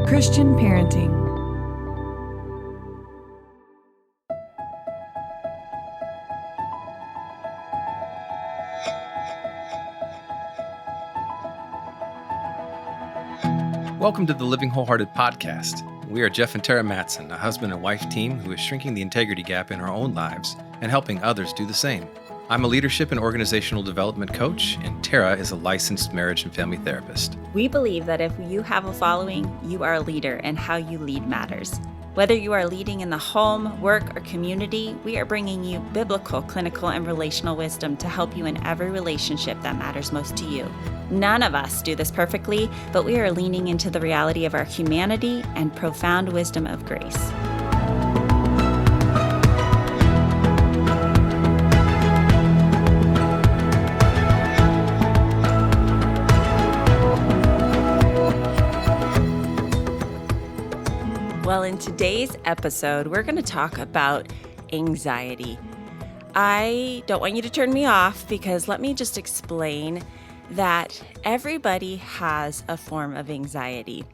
Christian Parenting. Welcome to the Living Wholehearted podcast. We are Jeff and Terra Matson, a husband and wife team who is shrinking the integrity gap in our own lives and helping others do the same. I'm a leadership and organizational development coach, and Terra is a licensed marriage and family therapist. We believe that if you have a following, you are a leader, and how you lead matters. Whether you are leading in the home, work, or community, we are bringing you biblical, clinical, and relational wisdom to help you in every relationship that matters most to you. None of us do this perfectly, but we are leaning into the reality of our humanity and profound wisdom of grace. Well, in today's episode, we're going to talk about anxiety. I don't want you to turn me off because let me just explain that everybody has a form of anxiety.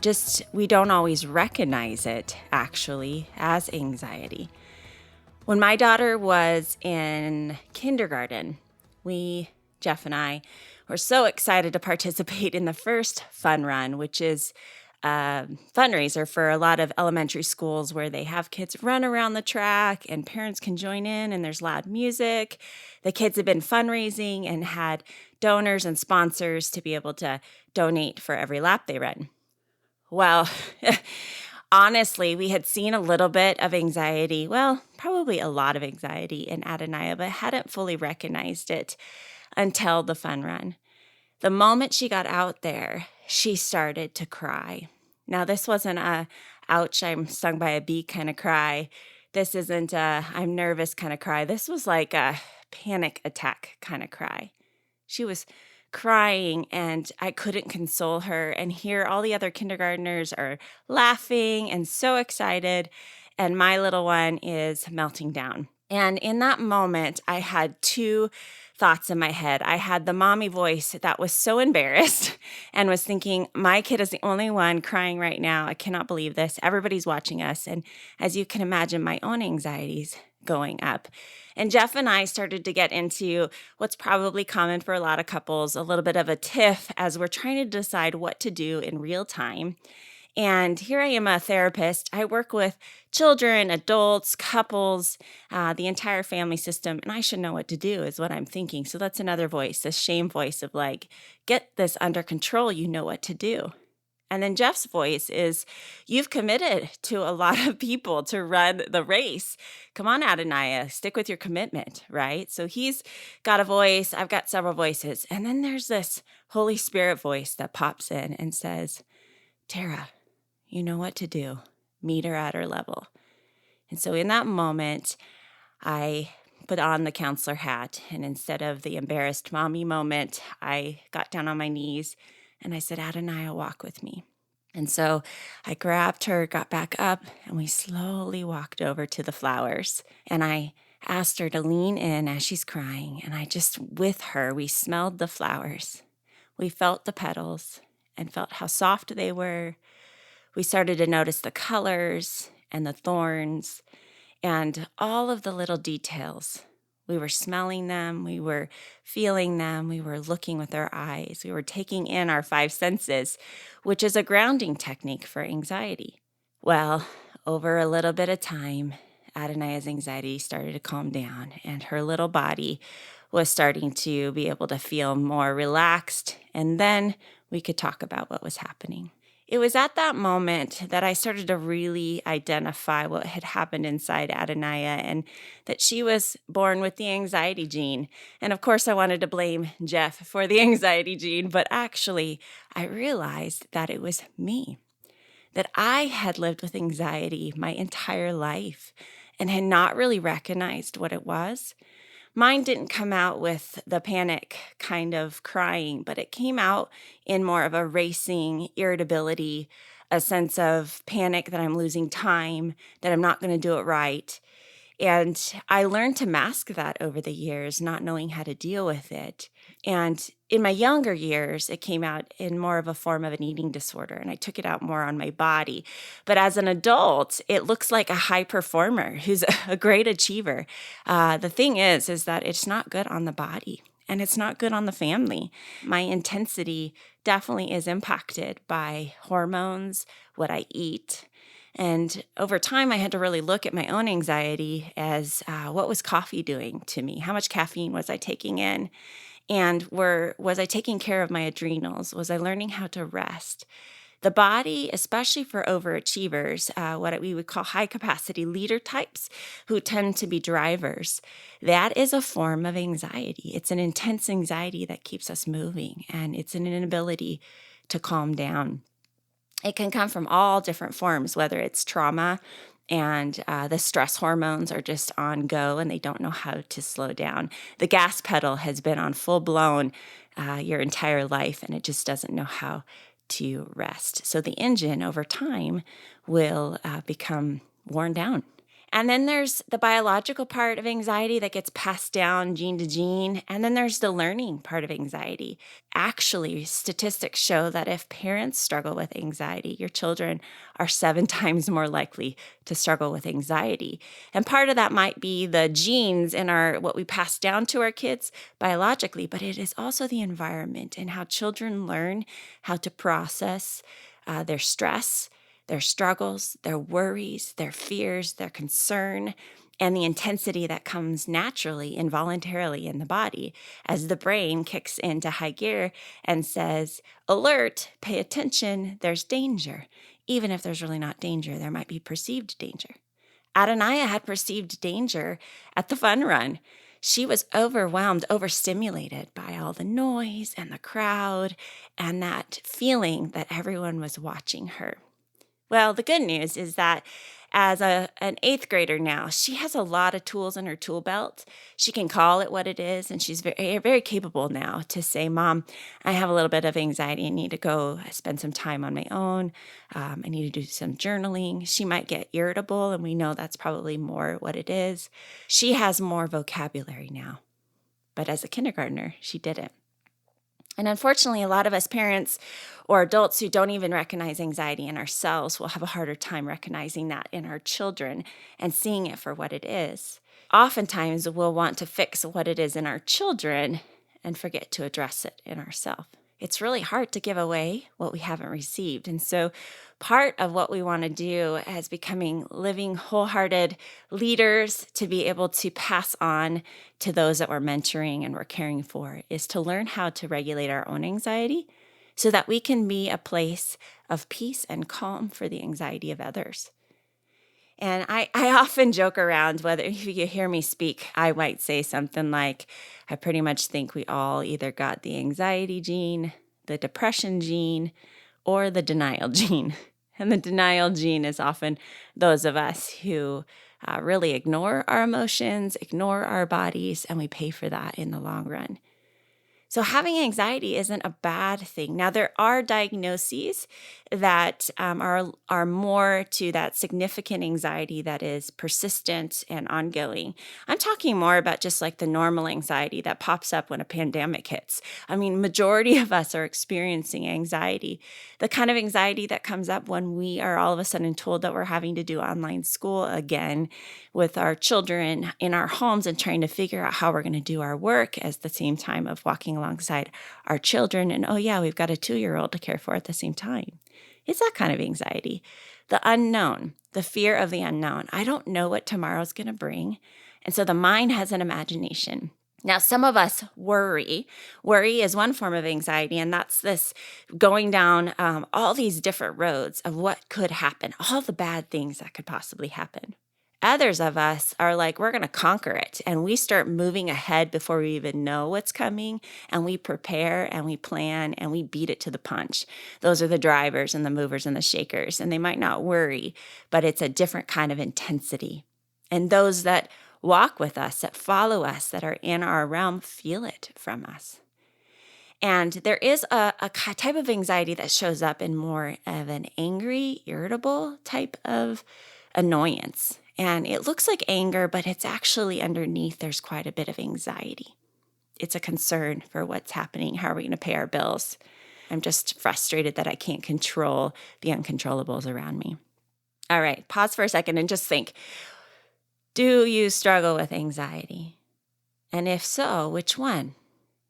Just we don't always recognize it actually as anxiety. When my daughter was in kindergarten, Jeff and I, were so excited to participate in the first fun run, which is fundraiser for a lot of elementary schools where they have kids run around the track and parents can join in and there's loud music. The kids have been fundraising and had donors and sponsors to be able to donate for every lap they run. Well, honestly, we had seen a little bit of anxiety, well, probably a lot of anxiety in Adonaiah, but hadn't fully recognized it until the fun run. The moment she got out there, she started to cry. Now, this wasn't a, ouch, I'm stung by a bee kind of cry. This isn't a, I'm nervous kind of cry. This was like a panic attack kind of cry. She was crying and I couldn't console her. And here all the other kindergartners are laughing and so excited. And my little one is melting down. And in that moment, I had two thoughts in my head. I had the mommy voice that was so embarrassed and was thinking, my kid is the only one crying right now. I cannot believe this. Everybody's watching us. And as you can imagine, my own anxieties going up. And Jeff and I started to get into what's probably common for a lot of couples, a little bit of a tiff as we're trying to decide what to do in real time. And here I am, a therapist. I work with children, adults, couples, the entire family system, and I should know what to do is what I'm thinking. So that's another voice, this shame voice of like, get this under control, you know what to do. And then Jeff's voice is, you've committed to a lot of people to run the race. Come on, Adonaiah, stick with your commitment, right? So he's got a voice, I've got several voices. And then there's this Holy Spirit voice that pops in and says, Terra, you know what to do. Meet her at her level. And so in that moment, I put on the counselor hat. And instead of the embarrassed mommy moment, I got down on my knees and I said, Adonaiah, walk with me. And so I grabbed her, got back up, and we slowly walked over to the flowers. And I asked her to lean in as she's crying. And I just, with her, we smelled the flowers. We felt the petals and felt how soft they were. We started to notice the colors and the thorns and all of the little details. We were smelling them, we were feeling them, we were looking with our eyes, we were taking in our five senses, which is a grounding technique for anxiety. Well, over a little bit of time, Adonaiah's anxiety started to calm down and her little body was starting to be able to feel more relaxed, and then we could talk about what was happening. It was at that moment that I started to really identify what had happened inside Adonaiah and that she was born with the anxiety gene. And of course, I wanted to blame Jeff for the anxiety gene, but actually, I realized that it was me, that I had lived with anxiety my entire life and had not really recognized what it was. Mine didn't come out with the panic kind of crying, but it came out in more of a racing irritability, a sense of panic that I'm losing time, that I'm not going to do it right. And I learned to mask that over the years, not knowing how to deal with it. And in my younger years, it came out in more of a form of an eating disorder, and I took it out more on my body. But as an adult, it looks like a high performer who's a great achiever. The thing is that it's not good on the body, and it's not good on the family. My intensity definitely is impacted by hormones, what I eat. And over time, I had to really look at my own anxiety as what was coffee doing to me? How much caffeine was I taking in? And was I taking care of my adrenals? Was I learning how to rest? The body, especially for overachievers, what we would call high capacity leader types who tend to be drivers, that is a form of anxiety. It's an intense anxiety that keeps us moving, and it's an inability to calm down. It can come from all different forms, whether it's trauma and the stress hormones are just on go and they don't know how to slow down. The gas pedal has been on full blown your entire life, and it just doesn't know how to rest. So the engine over time will become worn down. And then there's the biological part of anxiety that gets passed down gene to gene. And then there's the learning part of anxiety. Actually, statistics show that if parents struggle with anxiety, your children are 7 times more likely to struggle with anxiety. And part of that might be the genes in what we pass down to our kids biologically, but it is also the environment and how children learn how to process their stress, their struggles, their worries, their fears, their concern, and the intensity that comes naturally, involuntarily in the body as the brain kicks into high gear and says, alert, pay attention, there's danger. Even if there's really not danger, there might be perceived danger. Adonaiah had perceived danger at the fun run. She was overwhelmed, overstimulated by all the noise and the crowd and that feeling that everyone was watching her. Well, the good news is that as an 8th grader now, she has a lot of tools in her tool belt. She can call it what it is, and she's very, very capable now to say, Mom, I have a little bit of anxiety. I need to go spend some time on my own. I need to do some journaling. She might get irritable, and we know that's probably more what it is. She has more vocabulary now, but as a kindergartner, she didn't. And unfortunately, a lot of us parents or adults who don't even recognize anxiety in ourselves will have a harder time recognizing that in our children and seeing it for what it is. Oftentimes, we'll want to fix what it is in our children and forget to address it in ourselves. It's really hard to give away what we haven't received. And so part of what we want to do as becoming living, wholehearted leaders to be able to pass on to those that we're mentoring and we're caring for is to learn how to regulate our own anxiety so that we can be a place of peace and calm for the anxiety of others. And I often joke around, whether if you hear me speak, I might say something like, I pretty much think we all either got the anxiety gene, the depression gene, or the denial gene. And the denial gene is often those of us who really ignore our emotions, ignore our bodies, and we pay for that in the long run. So having anxiety isn't a bad thing. Now, there are diagnoses that are more to that significant anxiety that is persistent and ongoing. I'm talking more about just like the normal anxiety that pops up when a pandemic hits. I mean, majority of us are experiencing anxiety, the kind of anxiety that comes up when we are all of a sudden told that we're having to do online school again with our children in our homes and trying to figure out how we're going to do our work at the same time of walking alongside our children. And oh yeah, we've got a 2-year-old to care for at the same time. It's that kind of anxiety. The unknown, the fear of the unknown. I don't know what tomorrow's going to bring. And so the mind has an imagination. Now, some of us worry. Worry is one form of anxiety, and that's this going down all these different roads of what could happen, all the bad things that could possibly happen. Others of us are like, we're going to conquer it. And we start moving ahead before we even know what's coming. And we prepare and we plan and we beat it to the punch. Those are the drivers and the movers and the shakers. And they might not worry, but it's a different kind of intensity. And those that walk with us, that follow us, that are in our realm, feel it from us. And there is a type of anxiety that shows up in more of an angry, irritable type of annoyance. And it looks like anger, but it's actually underneath, there's quite a bit of anxiety. it's a concern for what's happening. How are we going to pay our bills? I'm just frustrated that I can't control the uncontrollables around me. All right, pause for a second and just think, do you struggle with anxiety? And if so, which one?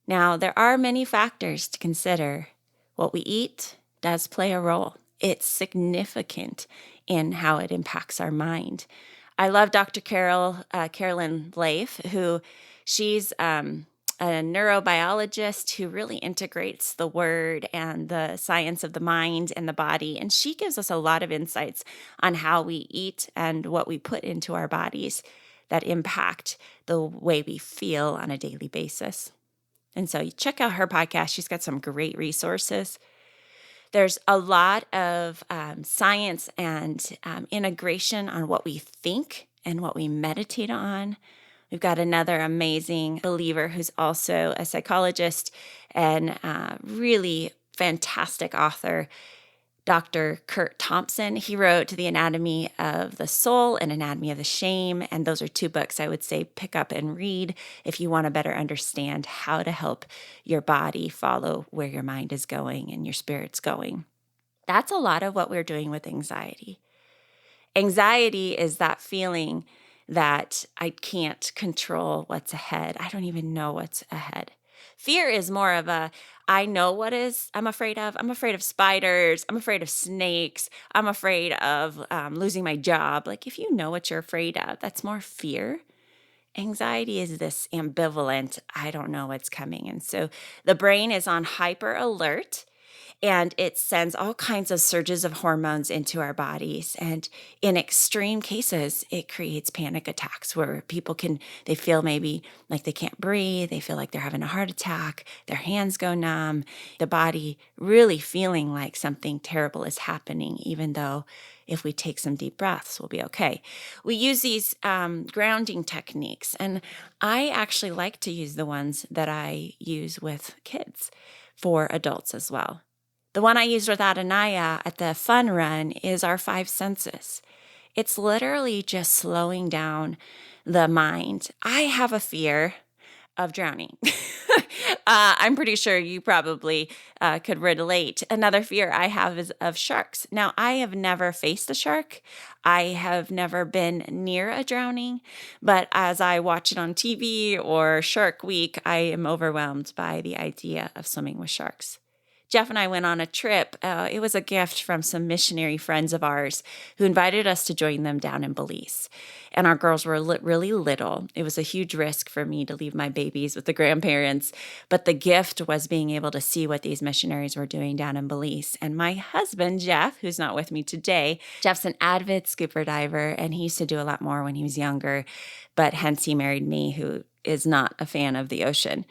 Now, there are many factors to consider. What we eat does play a role. It's significant in how it impacts our mind. I love Dr. Carolyn Leif, who she's a neurobiologist who really integrates the word and the science of the mind and the body. And she gives us a lot of insights on how we eat and what we put into our bodies that impact the way we feel on a daily basis. And so you check out her podcast. She's got some great resources. There's a lot of science and integration on what we think and what we meditate on. We've got another amazing believer who's also a psychologist and really fantastic author, Dr. Kurt Thompson. He wrote The Anatomy of the Soul and Anatomy of the Shame, and those are two books I would say pick up and read if you want to better understand how to help your body follow where your mind is going and your spirit's going. That's a lot of what we're doing with anxiety. Anxiety is that feeling that I can't control what's ahead. I don't even know what's ahead. Fear is more of a, I know what is I'm afraid of. I'm afraid of spiders. I'm afraid of snakes. I'm afraid of losing my job. Like if you know what you're afraid of, that's more fear. Anxiety is this ambivalent, I don't know what's coming. And so the brain is on hyper alert. And it sends all kinds of surges of hormones into our bodies. And in extreme cases, it creates panic attacks where they feel maybe like they can't breathe. They feel like they're having a heart attack. Their hands go numb. The body really feeling like something terrible is happening, even though if we take some deep breaths, we'll be okay. We use these grounding techniques. And I actually like to use the ones that I use with kids for adults as well. The one I used with Adonaiah at the fun run is our 5 senses. It's literally just slowing down the mind. I have a fear of drowning. I'm pretty sure you probably could relate. Another fear I have is of sharks. Now, I have never faced a shark. I have never been near a drowning, but as I watch it on TV or Shark Week, I am overwhelmed by the idea of swimming with sharks. Jeff and I went on a trip. It was a gift from some missionary friends of ours who invited us to join them down in Belize. And our girls were really little. It was a huge risk for me to leave my babies with the grandparents. But the gift was being able to see what these missionaries were doing down in Belize. And my husband, Jeff, who's not with me today, Jeff's an avid scuba diver, and he used to do a lot more when he was younger. But hence he married me, who is not a fan of the ocean.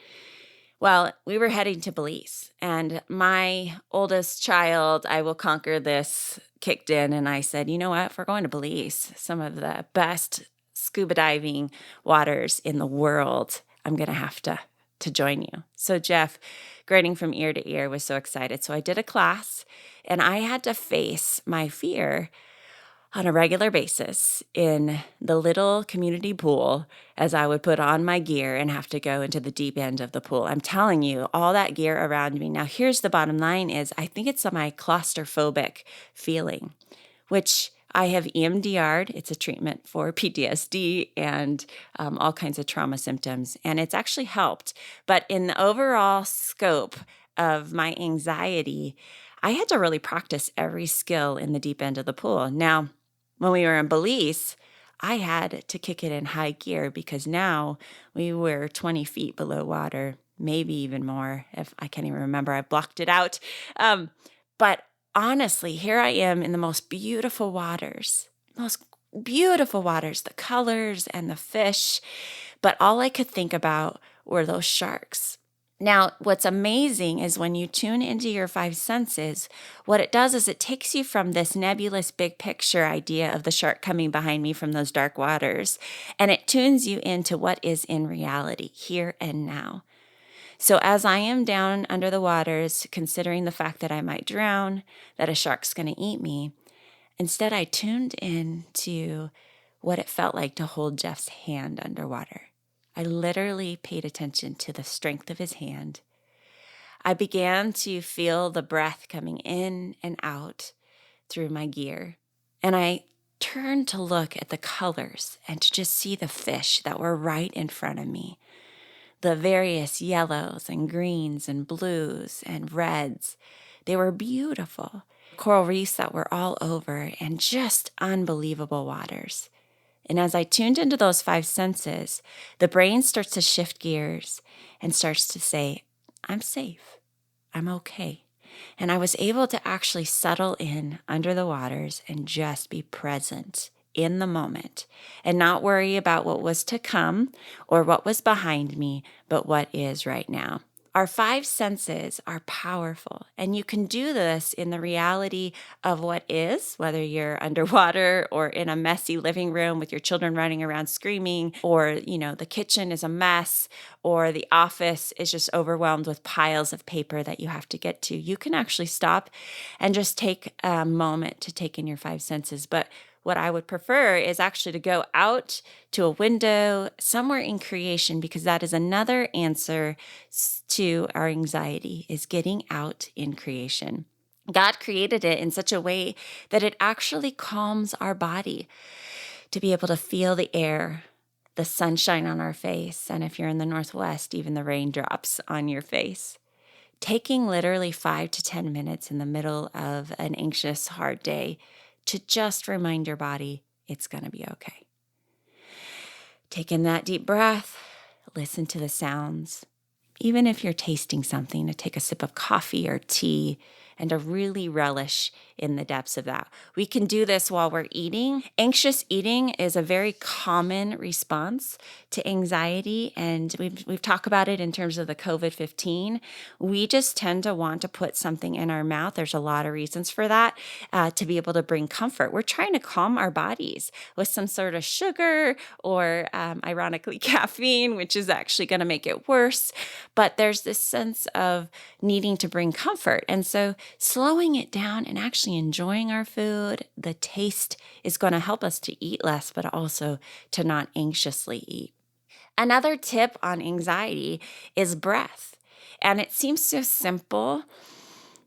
Well, we were heading to Belize, and my oldest child, I will conquer this, kicked in, and I said, you know what, if we're going to Belize, some of the best scuba diving waters in the world, I'm going to have to join you. So Jeff, grinning from ear to ear, was so excited. So I did a class, and I had to face my fear on a regular basis in the little community pool as I would put on my gear and have to go into the deep end of the pool. I'm telling you, all that gear around me. Now, here's the bottom line is I think it's my claustrophobic feeling, which I have EMDR'd. It's a treatment for PTSD and all kinds of trauma symptoms, and it's actually helped. But in the overall scope of my anxiety, I had to really practice every skill in the deep end of the pool. Now, when we were in Belize, I had to kick it in high gear because now we were 20 feet below water, maybe even more. If I can't even remember, I blocked it out. But honestly, here I am in the most beautiful waters, the colors and the fish. But all I could think about were those sharks. Now, what's amazing is when you tune into your 5 senses, what it does is it takes you from this nebulous big picture idea of the shark coming behind me from those dark waters, and it tunes you into what is in reality, here and now. So as I am down under the waters, considering the fact that I might drown, that a shark's going to eat me, instead I tuned in to what it felt like to hold Jeff's hand underwater. I literally paid attention to the strength of his hand. I began to feel the breath coming in and out through my gear. And I turned to look at the colors and to just see the fish that were right in front of me. The various yellows and greens and blues and reds. They were beautiful. Coral reefs that were all over and just unbelievable waters. And as I tuned into those five senses, the brain starts to shift gears and starts to say, I'm safe. I'm okay. And I was able to actually settle in under the waters and just be present in the moment and not worry about what was to come or what was behind me, but what is right now. Our five senses are powerful, and you can do this in the reality of what is, whether you're underwater or in a messy living room with your children running around screaming, or, the kitchen is a mess, or the office is just overwhelmed with piles of paper that you have to get to. You can actually stop and just take a moment to take in your five senses. But what I would prefer is actually to go out to a window somewhere in creation, because that is another answer to our anxiety, is getting out in creation. God created it in such a way that it actually calms our body to be able to feel the air, the sunshine on our face, and if you're in the Northwest, even the raindrops on your face. Taking literally 5 to 10 minutes in the middle of an anxious, hard day to just remind your body it's going to be okay. Take in that deep breath, listen to the sounds. Even if you're tasting something, to take a sip of coffee or tea and to really relish in the depths of that. We can do this while we're eating. Anxious eating is a very common response to anxiety, and we've talked about it in terms of the COVID-15. We just tend to want to put something in our mouth. There's a lot of reasons for that, to be able to bring comfort. We're trying to calm our bodies with some sort of sugar or, ironically, caffeine, which is actually going to make it worse. But there's this sense of needing to bring comfort. And so slowing it down and actually enjoying our food, the taste is going to help us to eat less, but also to not anxiously eat. Another tip on anxiety is breath. And it seems so simple,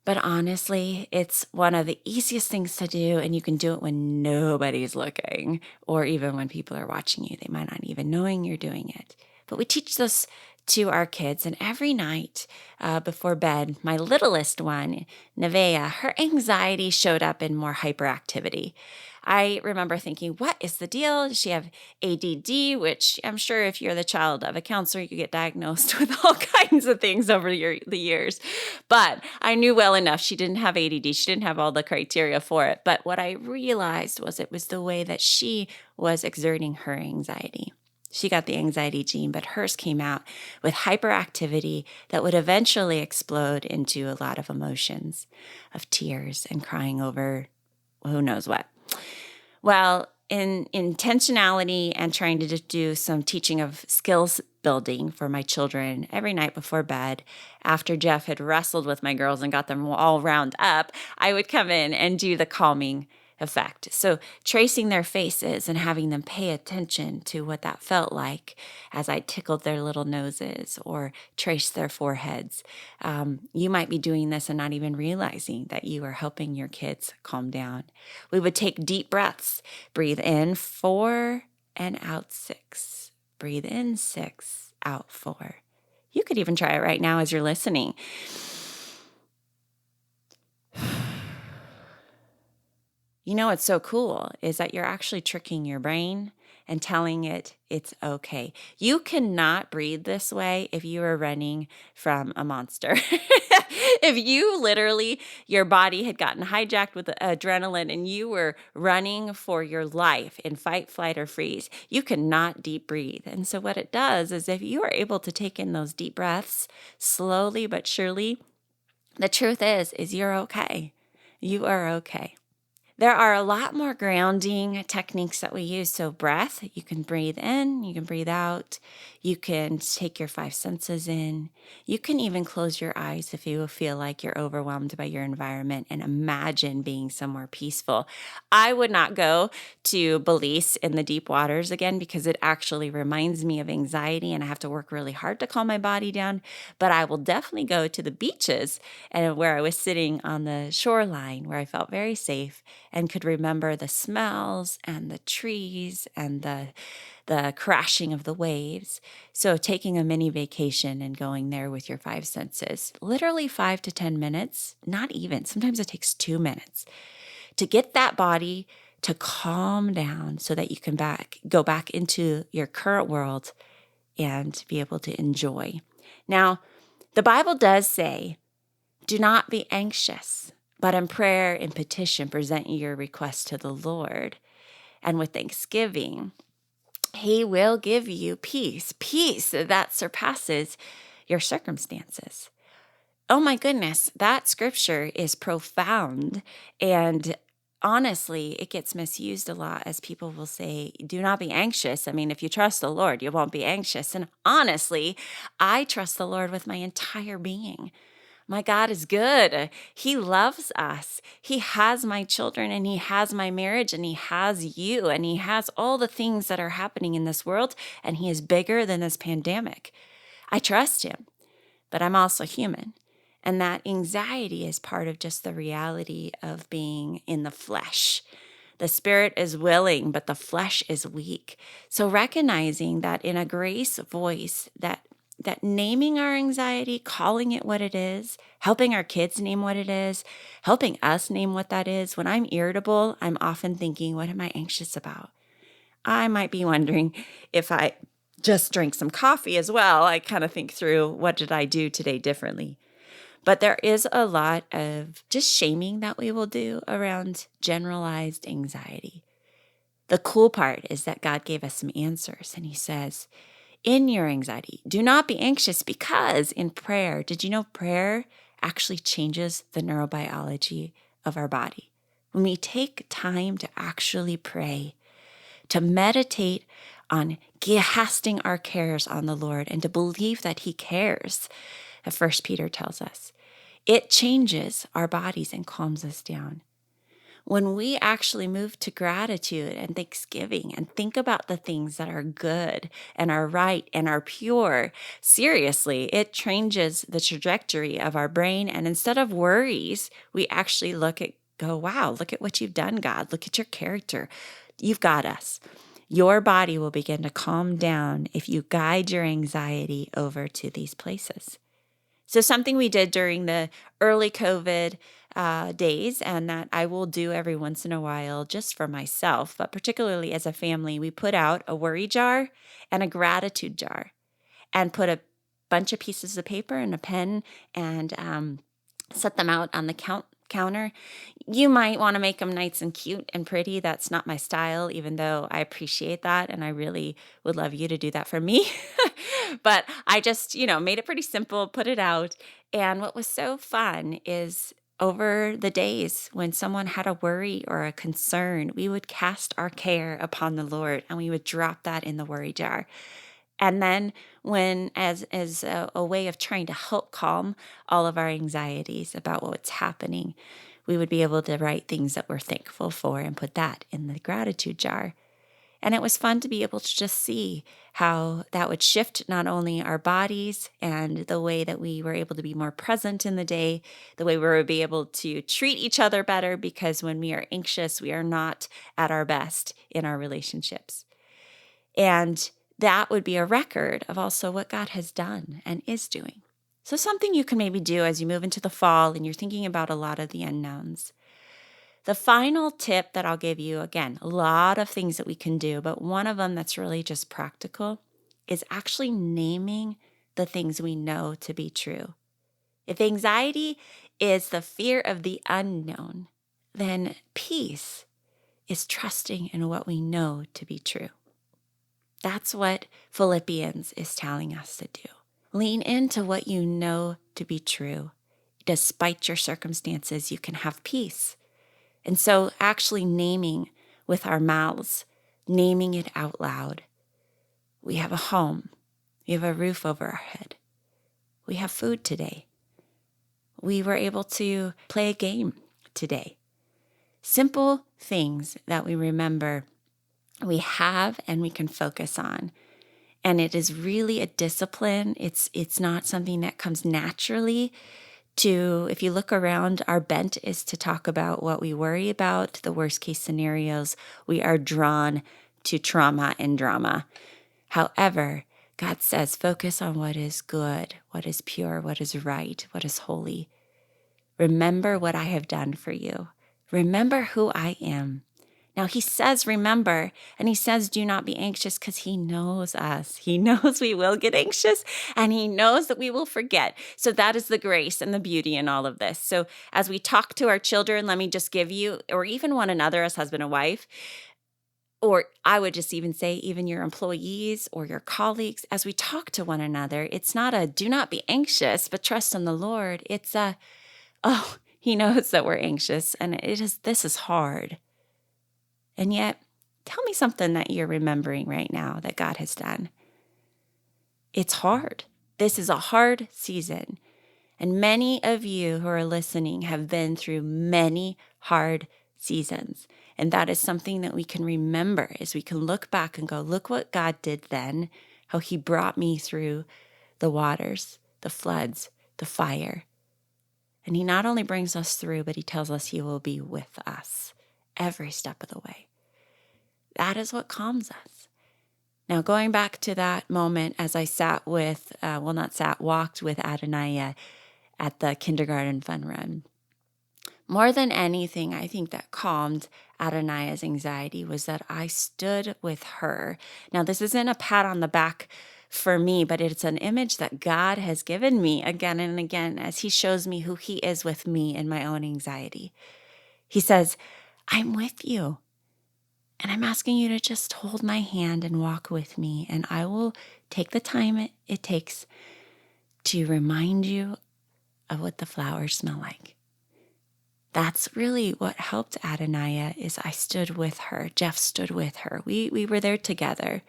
but honestly, it's one of the easiest things to do, and you can do it when nobody's looking, or even when people are watching you. They might not even knowing you're doing it. But we teach this to our kids, and every night before bed, my littlest one, Nevaeh, her anxiety showed up in more hyperactivity. I remember thinking, what is the deal? Does she have ADD? Which I'm sure if you're the child of a counselor, you get diagnosed with all kinds of things over the years. But I knew well enough she didn't have ADD. She didn't have all the criteria for it. But what I realized was it was the way that she was exerting her anxiety. She got the anxiety gene, but hers came out with hyperactivity that would eventually explode into a lot of emotions, of tears and crying over who knows what. Well, in intentionality and trying to do some teaching of skills building for my children every night before bed, after Jeff had wrestled with my girls and got them all round up, I would come in and do the calming effect. So tracing their faces and having them pay attention to what that felt like as I tickled their little noses or traced their foreheads. You might be doing this and not even realizing that you are helping your kids calm down. We would take deep breaths. Breathe in 4 and out 6. Breathe in 6, out 4. You could even try it right now as you're listening. You know what's so cool is that you're actually tricking your brain and telling it it's okay. You cannot breathe this way if you are running from a monster. If you literally, your body had gotten hijacked with adrenaline and you were running for your life in fight, flight, or freeze, you cannot deep breathe. And so what it does is if you are able to take in those deep breaths slowly but surely, the truth is you're okay. You are okay. There are a lot more grounding techniques that we use. So breath, you can breathe in, you can breathe out, you can take your five senses in. You can even close your eyes if you feel like you're overwhelmed by your environment and imagine being somewhere peaceful. I would not go to Belize in the deep waters again because it actually reminds me of anxiety and I have to work really hard to calm my body down. But I will definitely go to the beaches and where I was sitting on the shoreline where I felt very safe and could remember the smells and the trees and the crashing of the waves. So taking a mini vacation and going there with your five senses, literally 5 to 10 minutes, not even, sometimes it takes 2 minutes to get that body to calm down so that you can go back into your current world and be able to enjoy. Now, the Bible does say, do not be anxious, but in prayer and petition, present your request to the Lord. And with thanksgiving, He will give you peace that surpasses your circumstances. Oh my goodness, that scripture is profound. And honestly, it gets misused a lot as people will say, do not be anxious. I mean, if you trust the Lord, you won't be anxious. And honestly, I trust the Lord with my entire being. My God is good. He loves us. He has my children and He has my marriage and He has you and He has all the things that are happening in this world and He is bigger than this pandemic. I trust Him, but I'm also human. And that anxiety is part of just the reality of being in the flesh. The spirit is willing, but the flesh is weak. So recognizing that in a grace voice, that naming our anxiety, calling it what it is, helping our kids name what it is, helping us name what that is. When I'm irritable, I'm often thinking, what am I anxious about? I might be wondering if I just drank some coffee as well. I kind of think through, what did I do today differently? But there is a lot of just shaming that we will do around generalized anxiety. The cool part is that God gave us some answers, and He says, in your anxiety, do not be anxious, because in prayer, did you know prayer actually changes the neurobiology of our body? When we take time to actually pray, to meditate on casting our cares on the Lord and to believe that He cares, as 1 Peter tells us, it changes our bodies and calms us down. When we actually move to gratitude and thanksgiving and think about the things that are good and are right and are pure, seriously, it changes the trajectory of our brain. And instead of worries, we actually go, wow, look at what you've done, God. Look at your character. You've got us. Your body will begin to calm down if you guide your anxiety over to these places. So something we did during the early COVID days, and that I will do every once in a while just for myself, but particularly as a family, we put out a worry jar and a gratitude jar and put a bunch of pieces of paper and a pen and set them out on the counter. You might want to make them nice and cute and pretty. That's not my style, even though I appreciate that. And I really would love you to do that for me. But I just, made it pretty simple, put it out. And what was so fun is over the days when someone had a worry or a concern, we would cast our care upon the Lord and we would drop that in the worry jar. And then as a way of trying to help calm all of our anxieties about what's happening, we would be able to write things that we're thankful for and put that in the gratitude jar. And it was fun to be able to just see how that would shift not only our bodies and the way that we were able to be more present in the day, the way we would be able to treat each other better, because when we are anxious, we are not at our best in our relationships. And that would be a record of also what God has done and is doing. So something you can maybe do as you move into the fall and you're thinking about a lot of the unknowns. The final tip that I'll give you, again, a lot of things that we can do, but one of them that's really just practical is actually naming the things we know to be true. If anxiety is the fear of the unknown, then peace is trusting in what we know to be true. That's what Philippians is telling us to do. Lean into what you know to be true. Despite your circumstances, you can have peace. And so actually naming with our mouths, naming it out loud. We have a home. We have a roof over our head. We have food today. We were able to play a game today. Simple things that we remember we have and we can focus on. And it is really a discipline. It's not something that comes naturally to, if you look around, our bent is to talk about what we worry about, the worst case scenarios. We are drawn to trauma and drama. However, God says, focus on what is good, what is pure, what is right, what is holy. Remember what I have done for you. Remember who I am. Now, he says, remember, and he says, do not be anxious, because he knows us. He knows we will get anxious, and he knows that we will forget. So that is the grace and the beauty in all of this. So as we talk to our children, let me just give you, or even one another as husband and wife, or I would just even say even your employees or your colleagues, as we talk to one another, it's not a do not be anxious, but trust in the Lord. It's a, oh, he knows that we're anxious, and this is hard. And yet, tell me something that you're remembering right now that God has done. It's hard. This is a hard season. And many of you who are listening have been through many hard seasons. And that is something that we can remember as we can look back and go, look what God did then, how he brought me through the waters, the floods, the fire. And he not only brings us through, but he tells us he will be with us every step of the way. That is what calms us. Now, going back to that moment as I walked with Adonai at the kindergarten fun run. More than anything, I think that calmed Adonai's anxiety was that I stood with her. Now, this isn't a pat on the back for me, but it's an image that God has given me again and again as he shows me who he is with me in my own anxiety. He says, I'm with you. And I'm asking you to just hold my hand and walk with me, and I will take the time it takes to remind you of what the flowers smell like. That's really what helped Adonai is I stood with her. Jeff stood with her. We were there together.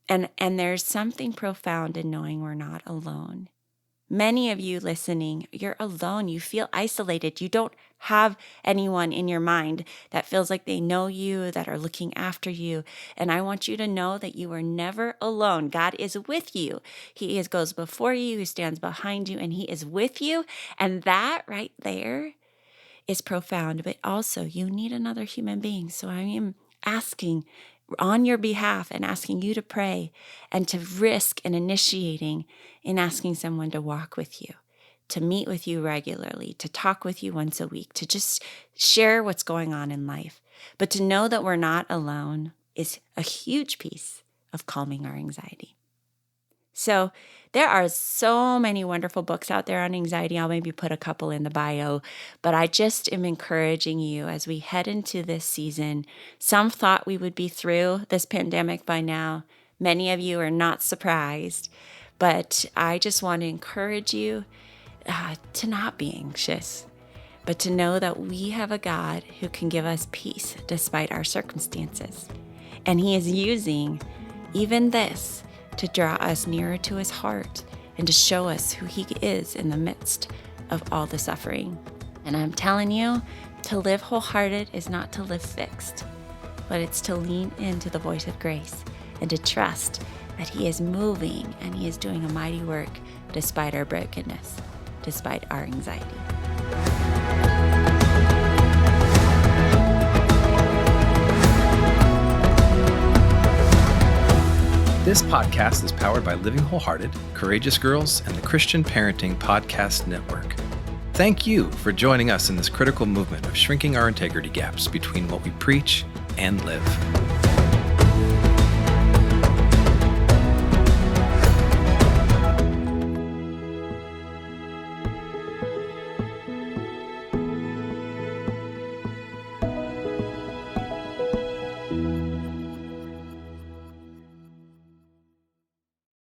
And there's something profound in knowing we're not alone. Many of you listening, you're alone. You feel isolated. You don't have anyone in your mind that feels like they know you, that are looking after you. And I want you to know that you are never alone. God is with you. He goes before you, he stands behind you, and he is with you. And that right there is profound. But also, you need another human being. So I am asking on your behalf and asking you to pray and to risk and initiating in asking someone to walk with you, to meet with you regularly, to talk with you once a week, to just share what's going on in life. But to know that we're not alone is a huge piece of calming our anxiety. So there are so many wonderful books out there on anxiety. I'll maybe put a couple in the bio, but I just am encouraging you as we head into this season. Some thought we would be through this pandemic by now. Many of you are not surprised, but I just want to encourage you to not be anxious, but to know that we have a God who can give us peace despite our circumstances. And he is using even this to draw us nearer to his heart and to show us who he is in the midst of all the suffering. And I'm telling you, to live wholehearted is not to live fixed, but it's to lean into the voice of grace and to trust that he is moving and he is doing a mighty work despite our brokenness, despite our anxiety. This podcast is powered by Living Wholehearted, Courageous Girls, and the Christian Parenting Podcast Network. Thank you for joining us in this critical movement of shrinking our integrity gaps between what we preach and live.